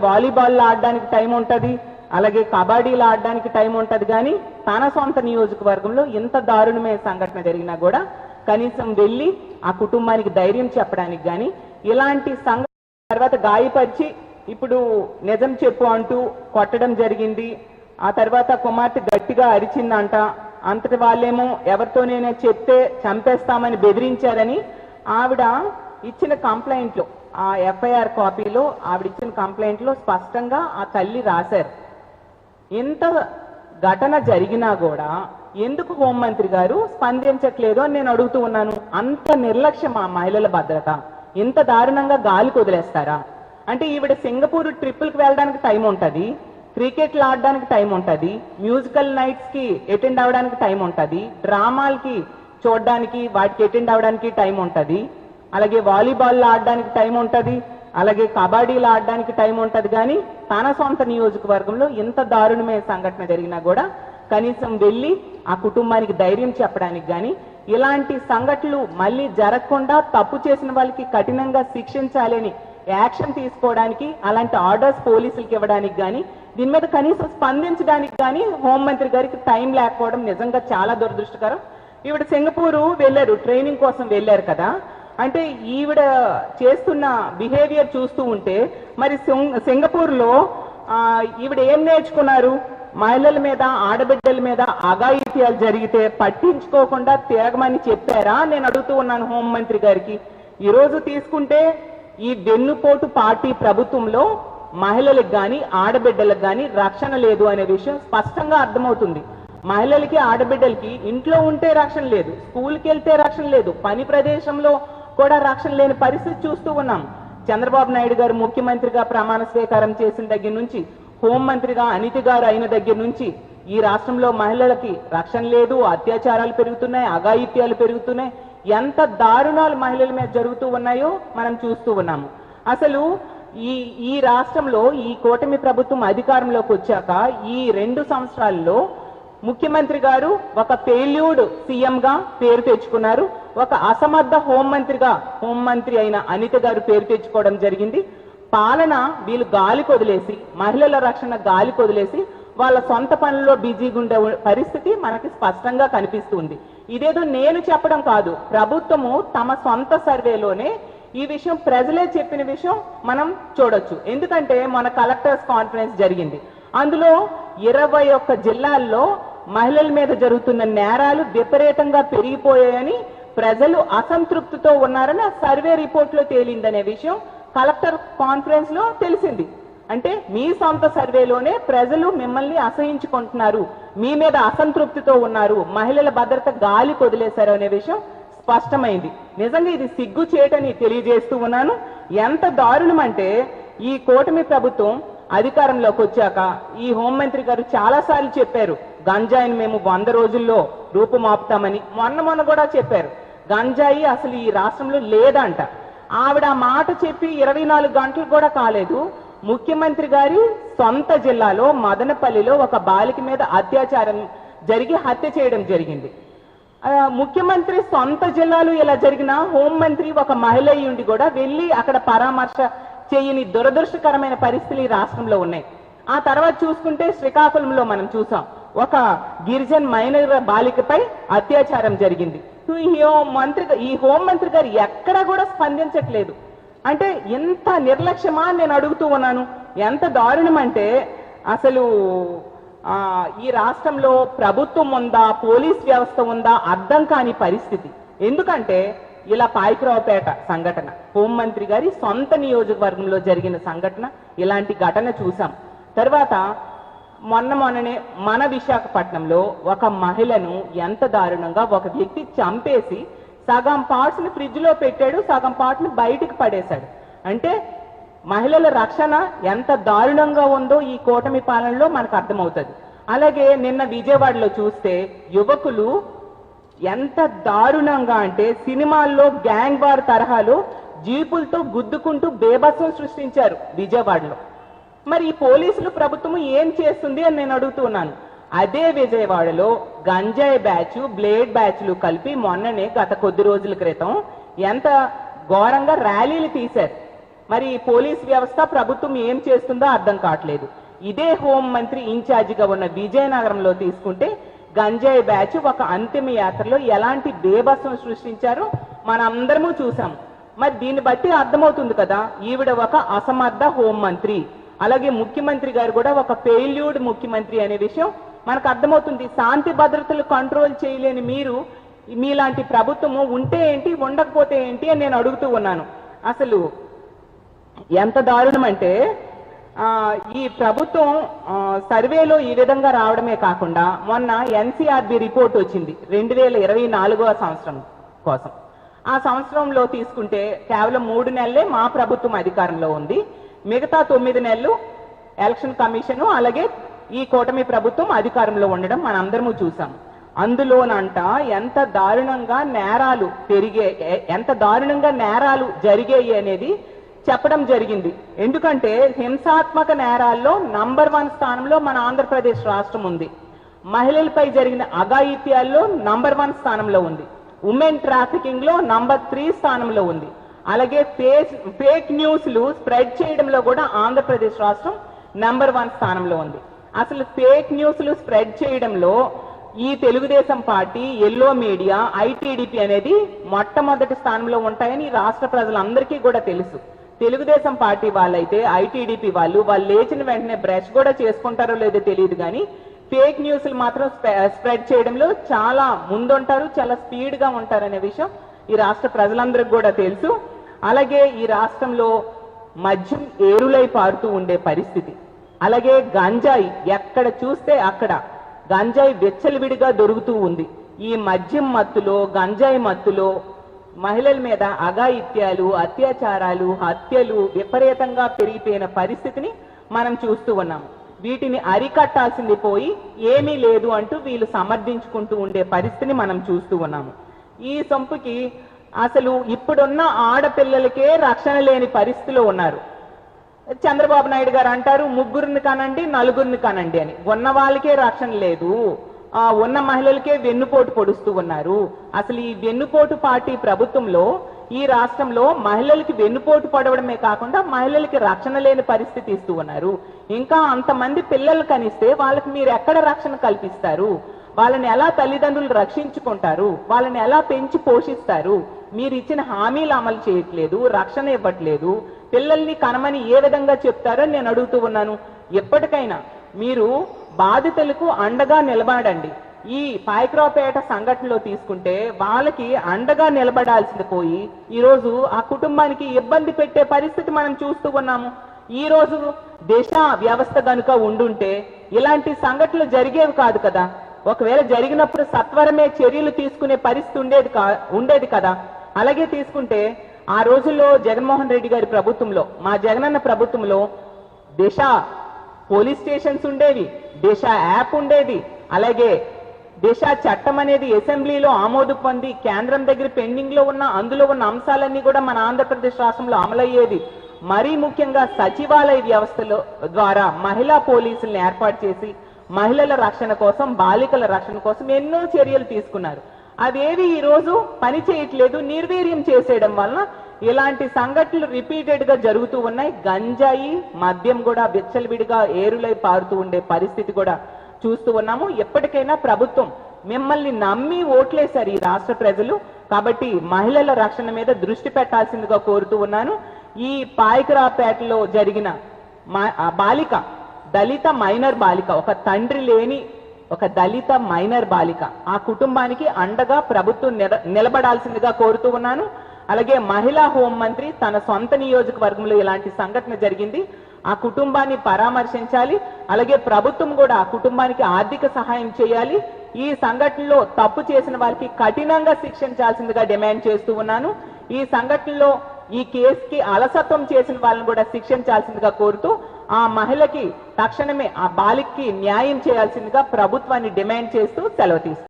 Volleyball ఆడడానికి time ఉంటుంది, అలాగే కబడ్డీలు ఆడడానికి టైం ఉంటుంది. కానీ తన సొంత నియోజకవర్గంలో ఇంత దారుణమైన సంఘటన జరిగినా కూడా కనీసం వెళ్ళి ఆ కుటుంబానికి ధైర్యం చెప్పడానికి కానీ ఇలాంటి సంఘటన తర్వాత గాయపరిచి ఇప్పుడు నిజం చెప్పు అంటూ కొట్టడం జరిగింది. ఆ తర్వాత కుమార్తె గట్టిగా అరిచిందంట. అంతటి వాళ్ళేమో ఎవరితోనైనా చెప్తే చంపేస్తామని బెదిరించారని ఆవిడ ఇచ్చిన కంప్లైంట్లో, ఆ ఎఫ్ఐఆర్ కాపీలో ఆవిడ ఇచ్చిన కంప్లైంట్లో స్పష్టంగా ఆ తల్లి రాశారు. ఇంత ఘటన జరిగినా కూడా ఎందుకు హోంమంత్రి గారు స్పందించట్లేదు అని నేను అడుగుతూ ఉన్నాను. అంత నిర్లక్ష్యం ఆ మహిళల భద్రత ఇంత దారుణంగా గాలికి వదిలేస్తారా? అంటే ఈవిడ సింగపూర్ ట్రిప్పులకు వెళ్ళడానికి టైం ఉంటుంది, క్రికెట్లు ఆడడానికి టైం ఉంటుంది, మ్యూజికల్ నైట్స్కి అటెండ్ అవ్వడానికి టైం ఉంటుంది, డ్రామాలకి చూడడానికి వాటికి అటెండ్ అవ్వడానికి టైం ఉంటుంది, అలాగే వాలీబాల్ ఆడడానికి టైం ఉంటుంది, అలాగే కబడ్డీలు ఆడడానికి టైం ఉంటుంది. కానీ తన సొంత నియోజకవర్గంలో ఇంత దారుణమైన సంఘటన జరిగినా కూడా కనీసం వెళ్ళి ఆ కుటుంబానికి ధైర్యం చెప్పడానికి కానీ ఇలాంటి సంఘటనలు మళ్ళీ జరగకుండా తప్పు చేసిన వాళ్ళకి కఠినంగా శిక్షించాలని యాక్షన్ తీసుకోవడానికి, అలాంటి ఆర్డర్స్ పోలీసులకు ఇవ్వడానికి కానీ దీని మీద కనీసం స్పందించడానికి కానీ హోంమంత్రి గారికి టైం లేకపోవడం నిజంగా చాలా దురదృష్టకరం. ఈవిడ సింగపూరు వెళ్ళారు, ట్రైనింగ్ కోసం వెళ్ళారు కదా. అంటే ఈవిడ చేస్తున్న బిహేవియర్ చూస్తూ ఉంటే మరి సింగపూర్లో ఈవిడ ఏం నేర్చుకున్నారు? మహిళల మీద, ఆడబిడ్డల మీద అఘాయిత్యాలు జరిగితే పట్టించుకోకుండా తిరగమని చెప్పారా? నేను అడుగుతూ ఉన్నాను హోంమంత్రి గారికి. ఈరోజు తీసుకుంటే ఈ వెన్నుపోటు పార్టీ ప్రభుత్వంలో మహిళలకు కానీ ఆడబిడ్డలకు కానీ రక్షణ లేదు అనే విషయం స్పష్టంగా అర్థమవుతుంది. మహిళలకి, ఆడబిడ్డలకి ఇంట్లో ఉంటే రక్షణ లేదు, స్కూల్కి వెళ్తే రక్షణ లేదు, పని ప్రదేశంలో కూడా రక్షణ లేని పరిస్థితి చూస్తూ ఉన్నాం. చంద్రబాబు నాయుడు గారు ముఖ్యమంత్రిగా ప్రమాణ స్వీకారం చేసిన దగ్గర నుంచి, హోంమంత్రిగా అనిత గారు అయిన దగ్గర నుంచి ఈ రాష్ట్రంలో మహిళలకి రక్షణ లేదు, అత్యాచారాలు పెరుగుతున్నాయి, అఘాయిత్యాలు పెరుగుతున్నాయి. ఎంత దారుణాలు మహిళల మీద జరుగుతూ ఉన్నాయో మనం చూస్తూ ఉన్నాము. అసలు ఈ రాష్ట్రంలో ఈ కూటమి ప్రభుత్వం అధికారంలోకి వచ్చాక ఈ 2 సంవత్సరాల్లో ముఖ్యమంత్రి గారు ఒక ఫెయిల్యూర్డ్ సీఎంగా పేరు తెచ్చుకున్నారు, ఒక అసమర్థ హోంమంత్రి అయిన అనిత గారు పేరు తెచ్చుకోవడం జరిగింది. పాలన వీళ్ళు గాలికి వదిలేసి, మహిళల రక్షణ గాలికి వదిలేసి వాళ్ళ సొంత పనుల్లో బిజీగా ఉండే పరిస్థితి మనకి స్పష్టంగా కనిపిస్తుంది. ఇదేదో నేను చెప్పడం కాదు, ప్రభుత్వము తమ సొంత సర్వేలోనే ఈ విషయం ప్రజలే చెప్పిన విషయం మనం చూడొచ్చు. ఎందుకంటే మన కలెక్టర్స్ కాన్ఫరెన్స్ జరిగింది, అందులో 21 జిల్లాల్లో మహిళల మీద జరుగుతున్న నేరాలు విపరీతంగా పెరిగిపోయాయని, ప్రజలు అసంతృప్తితో ఉన్నారని ఆ సర్వే రిపోర్ట్లో తేలిందనే విషయం కలెక్టర్ కాన్ఫరెన్స్ లో తెలిసింది. అంటే మీ సొంత సర్వేలోనే ప్రజలు మిమ్మల్ని అసహించుకుంటున్నారు, మీ మీద అసంతృప్తితో ఉన్నారు, మహిళల భద్రత గాలికి వదిలేశారు అనే విషయం స్పష్టమైంది. నిజంగా ఇది సిగ్గు చేయటని తెలియజేస్తూ ఉన్నాను. ఎంత దారుణం అంటే ఈ కూటమి ప్రభుత్వం అధికారంలోకి వచ్చాక ఈ హోంమంత్రి గారు చాలాసార్లు చెప్పారు, గంజాయిని మేము 100 రోజుల్లో రూపుమాపుతామని. మొన్న కూడా చెప్పారు గంజాయి అసలు ఈ రాష్ట్రంలో లేదంట. ఆవిడ ఆ మాట చెప్పి 24 గంటలు కూడా కాలేదు, ముఖ్యమంత్రి గారి సొంత జిల్లాలో మదనపల్లిలో ఒక బాలిక మీద అత్యాచారం జరిగి హత్య చేయడం జరిగింది. ముఖ్యమంత్రి సొంత జిల్లాలో ఇలా జరిగిన హోంమంత్రి ఒక మహిళ ఉండి కూడా వెళ్ళి అక్కడ పరామర్శ చేయని దురదృష్టకరమైన పరిస్థితులు ఈ రాష్ట్రంలో ఉన్నాయి. ఆ తర్వాత చూసుకుంటే శ్రీకాకుళంలో మనం చూసాం, ఒక గిరిజన్ మైనర్ బాలికపై అత్యాచారం జరిగింది. ఈ హోంమంత్రి గారు ఎక్కడా కూడా స్పందించట్లేదు. అంటే ఎంత నిర్లక్ష్యమా నేను అడుగుతూ ఉన్నాను. ఎంత దారుణం అంటే అసలు ఈ రాష్ట్రంలో ప్రభుత్వం ఉందా, పోలీస్ వ్యవస్థ ఉందా అర్థం కాని పరిస్థితి. ఎందుకంటే ఇలా పాయకరావుపేట సంఘటన, హోంమంత్రి గారి సొంత నియోజకవర్గంలో జరిగిన సంఘటన, ఇలాంటి ఘటన చూసాం. తర్వాత మొన్ననే మన విశాఖపట్నంలో ఒక మహిళను ఎంత దారుణంగా ఒక వ్యక్తి చంపేసి సగం పార్ట్స్ ని ఫ్రిడ్జ్ లో పెట్టాడు, సగం పార్ట్ ని బయటికి పడేశాడు. అంటే మహిళల రక్షణ ఎంత దారుణంగా ఉందో ఈ కూటమి పాలనలో మనకు అర్థమవుతుంది. అలాగే నిన్న విజయవాడలో చూస్తే యువకులు ఎంత దారుణంగా అంటే సినిమాల్లో గ్యాంగ్ వార్ తరహాలో జీపులతో గుద్దుకుంటూ బేభత్సం సృష్టించారు విజయవాడలో. మరి ఈ పోలీసులు ప్రభుత్వం ఏం చేస్తుంది అని నేను అడుగుతున్నాను. అదే విజయవాడలో గంజాయి బ్యాచ్, బ్లేడ్ బ్యాచ్లు కలిపి మొన్ననే గత కొద్ది రోజుల క్రితం ఎంత ఘోరంగా ర్యాలీలు తీశారు. మరి ఈ పోలీస్ వ్యవస్థ ప్రభుత్వం ఏం చేస్తుందో అర్థం కావట్లేదు. ఇదే హోం మంత్రి ఇన్ఛార్జిగా ఉన్న విజయనగరంలో తీసుకుంటే గంజాయి బ్యాచ్ ఒక అంతిమ యాత్రలో ఎలాంటి బేభత్సం సృష్టించారో మనందరము చూసాము. మరి దీన్ని బట్టి అర్థమవుతుంది కదా, ఈవిడ ఒక అసమర్థ హోం మంత్రి, అలాగే ముఖ్యమంత్రి గారు కూడా ఒక ఫెయిల్యూర్డ్ ముఖ్యమంత్రి అనే విషయం మనకు అర్థమవుతుంది. శాంతి భద్రతలు కంట్రోల్ చేయలేని మీరు, మీలాంటి ప్రభుత్వము ఉంటే ఏంటి, ఉండకపోతే ఏంటి అని నేను అడుగుతూ ఉన్నాను. అసలు ఎంత దారుణం అంటే ఈ ప్రభుత్వం సర్వేలో ఈ విధంగా రావడమే కాకుండా మొన్న ఎన్సీఆర్బి రిపోర్ట్ వచ్చింది 2024వ సంవత్సరం కోసం. ఆ సంవత్సరంలో తీసుకుంటే కేవలం 3 నెలలే మా ప్రభుత్వం అధికారంలో ఉంది, మిగతా 9 నెలలు ఎలక్షన్ కమిషన్ అలాగే ఈ కూటమి ప్రభుత్వం అధికారంలో ఉండడం మనందరము చూసాం. అందులోనంట ఎంత దారుణంగా నేరాలు జరిగాయి అనేది చెప్పడం జరిగింది. ఎందుకంటే హింసాత్మక నేరాల్లో నంబర్ 1 స్థానంలో మన ఆంధ్రప్రదేశ్ రాష్ట్రం ఉంది. మహిళలపై జరిగిన అఘాయిత్యాల్లో నంబర్ 1 స్థానంలో ఉంది. ఉమెన్ ట్రాఫికింగ్ లో నంబర్ 3 స్థానంలో ఉంది. అలాగే ఫేక్ న్యూస్లు స్ప్రెడ్ చేయడంలో కూడా ఆంధ్రప్రదేశ్ రాష్ట్రం నంబర్ 1 స్థానంలో ఉంది. అసలు ఫేక్ న్యూస్లు స్ప్రెడ్ చేయడంలో ఈ Telugu Desam party, yellow media, ITDP అనేది మొట్టమొదటి స్థానంలో ఉంటాయని రాష్ట్ర ప్రజలందరికీ కూడా తెలుసు. తెలుగుదేశం పార్టీ వాళ్ళైతే ఐటీడీపీ వాళ్ళు లేచిన వెంటనే బ్రష్ కూడా చేసుకుంటారో లేదో తెలియదు, కానీ ఫేక్ న్యూస్లు మాత్రం స్ప్రెడ్ చేయడంలో చాలా ముందుంటారు, చాలా స్పీడ్ గా ఉంటారనే విషయం ఈ రాష్ట్ర ప్రజలందరికీ కూడా తెలుసు. అలాగే ఈ రాష్ట్రంలో మద్యం ఏరులై పారుతూ ఉండే పరిస్థితి, అలాగే గంజాయి ఎక్కడ చూస్తే అక్కడ గంజాయి విచ్చలవిడిగా దొరుకుతూ ఉంది. ఈ మద్యం మత్తులో, గంజాయి మత్తులో మహిళల మీద అఘాయిత్యాలు, అత్యాచారాలు, హత్యలు విపరీతంగా పెరిగిపోయిన పరిస్థితిని మనం చూస్తూ ఉన్నాము. వీటిని అరికట్టాల్సింది పోయి ఏమీ లేదు అంటూ వీళ్ళు సమర్థించుకుంటూ ఉండే పరిస్థితిని మనం చూస్తూ ఉన్నాము. ఈ సొంపుకి అసలు ఇప్పుడున్న ఆడపిల్లలకే రక్షణ లేని పరిస్థితిలో ఉన్నారు. చంద్రబాబు నాయుడు గారు అంటారు 3 కనండి 4 కనండి అని. ఉన్న వాళ్ళకే రక్షణ లేదు, ఉన్న మహిళలకే వెన్నుపోటు పొడుస్తూ ఉన్నారు. అసలు ఈ వెన్నుపోటు పార్టీ ప్రభుత్వంలో ఈ రాష్ట్రంలో మహిళలకి వెన్నుపోటు పడవడమే కాకుండా మహిళలకి రక్షణ లేని పరిస్థితి ఇస్తూ ఉన్నారు. ఇంకా అంతమంది పిల్లలు కనిస్తే వాళ్ళకి మీరు ఎక్కడ రక్షణ కల్పిస్తారు? వాళ్ళని ఎలా తల్లిదండ్రులు రక్షించుకుంటారు? వాళ్ళని ఎలా పెంచి పోషిస్తారు? మీరు ఇచ్చిన హామీలు అమలు చేయట్లేదు, రక్షణ ఇవ్వట్లేదు, పిల్లల్ని కనమని ఏ విధంగా చెప్తారని నేను అడుగుతూ ఉన్నాను. ఎప్పటికైనా మీరు బాధితులకు అండగా నిలబడండి. ఈ పాయకరావుపేట సంఘటనలో తీసుకుంటే వాళ్ళకి అండగా నిలబడాల్సింది పోయి ఈరోజు ఆ కుటుంబానికి ఇబ్బంది పెట్టే పరిస్థితి మనం చూస్తూ ఉన్నాము. ఈ రోజు దేశ వ్యవస్థ కనుక ఉండుంటే ఇలాంటి సంఘటనలు జరిగేవి కాదు కదా. ఒకవేళ జరిగినప్పుడు సత్వరమే చర్యలు తీసుకునే పరిస్థితి ఉండేది కదా. అలాగే తీసుకుంటే ఆ రోజుల్లో జగన్మోహన్ రెడ్డి గారి ప్రభుత్వంలో, మా జగనన్న ప్రభుత్వంలో దిశ పోలీస్ స్టేషన్స్ ఉండేవి, దిశ యాప్ ఉండేది, అలాగే దిశ చట్టం అనేది అసెంబ్లీలో ఆమోదం పొంది కేంద్రం దగ్గర పెండింగ్ లో ఉన్న అందులో ఉన్న అంశాలన్నీ కూడా మన ఆంధ్రప్రదేశ్ రాష్ట్రంలో అమలయ్యేది. మరీ ముఖ్యంగా సచివాలయ వ్యవస్థలో ద్వారా మహిళా పోలీసులను ఏర్పాటు చేసి మహిళల రక్షణ కోసం, బాలికల రక్షణ కోసం ఎన్నో చర్యలు తీసుకున్నారు. అవేవి ఈ రోజు పని చేయట్లేదు, నిర్వీర్యం చేసేయడం వలన ఇలాంటి సంఘటనలు రిపీటెడ్ గా జరుగుతూ ఉన్నాయి. గంజాయి, మద్యం కూడా విచ్చలవిడిగా ఏరులై పారుతూ ఉండే పరిస్థితి కూడా చూస్తూ ఉన్నాము. ఎప్పటికైనా ప్రభుత్వం మిమ్మల్ని నమ్మి ఓట్లేశారు ఈ రాష్ట్ర ప్రజలు, కాబట్టి మహిళల రక్షణ మీద దృష్టి పెట్టాల్సిందిగా కోరుతూ ఉన్నాను. ఈ పాయకరావుపేటలో జరిగిన బాలిక, దళిత మైనర్ బాలిక, ఒక తండ్రి లేని ఒక దళిత మైనర్ బాలిక, ఆ కుటుంబానికి అండగా ప్రభుత్వం నిలబడాల్సిందిగా కోరుతూ ఉన్నాను. అలాగే మహిళా హోంమంత్రి తన సొంత నియోజకవర్గంలో ఇలాంటి సంఘటన జరిగింది, ఆ కుటుంబాన్ని పరామర్శించాలి. అలాగే ప్రభుత్వం కూడా ఆ కుటుంబానికి ఆర్థిక సహాయం చేయాలి. ఈ సంఘటనలో తప్పు చేసిన వారికి కఠినంగా శిక్షించాల్సిందిగా డిమాండ్ చేస్తూ ఉన్నాను. ఈ సంఘటనలో ఈ కేసుకి అలసత్వం చేసిన వాళ్ళని కూడా శిక్షించాల్సిందిగా కోరుతూ ఆ మహిళకి తక్షణమే, ఆ బాలికకి న్యాయం చేయాల్సిందిగా ప్రభుత్వాన్ని డిమాండ్ చేస్తూ సెలవు తీసుకుంటాను.